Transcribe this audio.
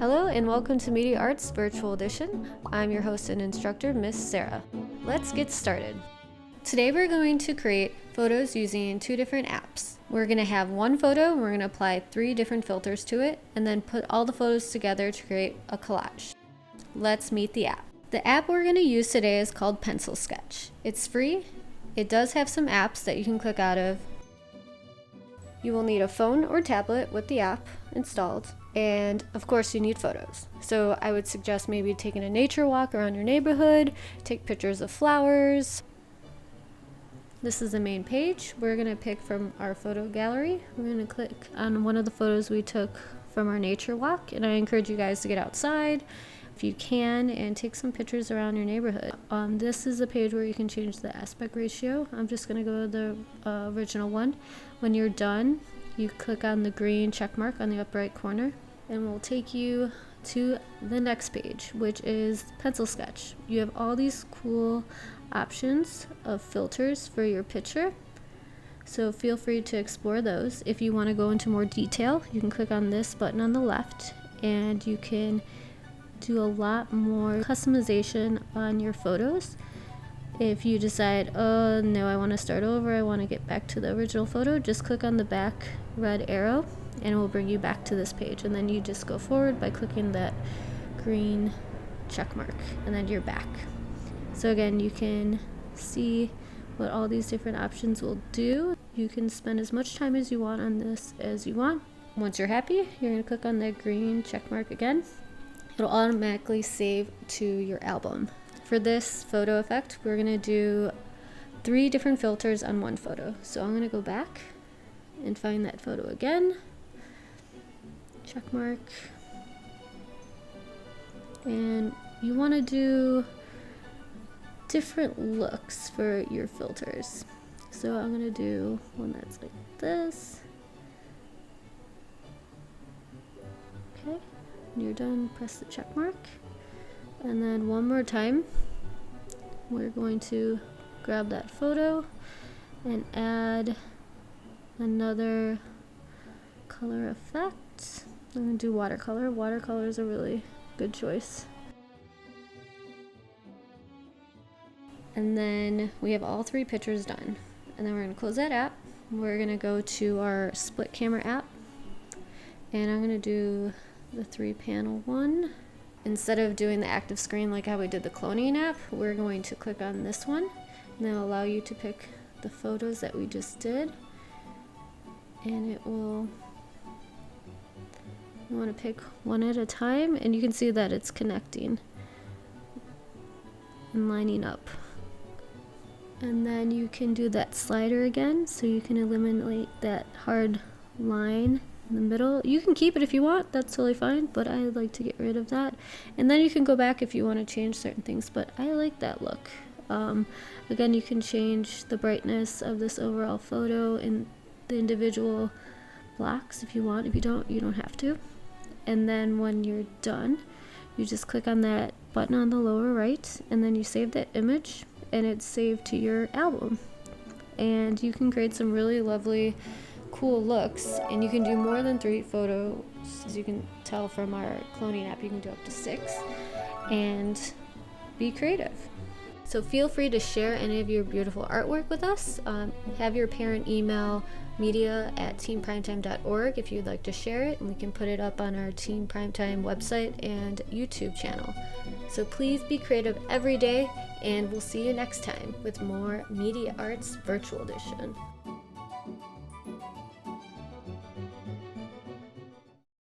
Hello and welcome to Media Arts Virtual Edition. I'm your host and instructor, Miss Sarah. Let's get started. Today we're going to create photos using two different apps. We're going to have one photo, and we're going to apply 3 different filters to it, and then put all the photos together to create a collage. Let's meet the app. The app we're going to use today is called Pencil Sketch. It's free. It does have some apps that you can click out of. You will need a phone or tablet with the app installed, and of course you need photos. So I would suggest maybe taking a nature walk around your neighborhood, take pictures of flowers. This is the main page. We're going to pick from our photo gallery. We're going to click on one of the photos we took from our nature walk, and I encourage you guys to get outside if you can and take some pictures around your neighborhood. This is a page where you can change the aspect ratio. I'm just going to go to the original one. When you're done, you click on the green check mark on the upper right corner, and we'll take you to the next page, which is Pencil Sketch. You have all these cool options of filters for your picture, so feel free to explore those. If you want to go into more detail, you can click on this button on the left, and you can do a lot more customization on your photos. If you decide, oh no, I want to start over, I want to get back to the original photo, just click on the back red arrow and it will bring you back to this page, and then you just go forward by clicking that green check mark, and then you're back. So again, you can see what all these different options will do. You can spend as much time as you want on this as you want. Once you're happy, you're going to click on that green check mark again. It'll automatically save to your album. For this photo effect, we're going to do 3 different filters on one photo. So I'm going to go back and find that photo again. Check mark. And you want to do different looks for your filters. So I'm going to do one that's like this. Okay. When you're done, press the check mark. And then one more time, we're going to grab that photo and add another color effect. I'm going to do watercolor. Watercolor is a really good choice. And then we have all 3 pictures done. And then we're going to close that app. We're going to go to our split camera app. And I'm going to do the 3-panel one. Instead of doing the active screen like how we did the cloning app, we're going to click on this one, and it'll allow you to pick the photos that we just did. And it will, you want to pick one at a time, and you can see that it's connecting and lining up. And then you can do that slider again, so you can eliminate that hard line in the middle. You can keep it if you want, that's totally fine, but I like to get rid of that. And then you can go back if you want to change certain things, but I like that look. Again, you can change the brightness of this overall photo in the individual blocks if you want. If you don't, you don't have to. And then when you're done, you just click on that button on the lower right, and then you save that image, and it's saved to your album. And you can create some really lovely cool looks, and you can do more than 3 photos. As you can tell from our cloning app, you can do up to 6 and be creative. So feel free to share any of your beautiful artwork with us. Have your parent email media@teenprimetime.org if you'd like to share it, and we can put it up on our Teen Primetime website and YouTube channel. So please be creative every day, and we'll see you next time with more Media Arts Virtual Edition.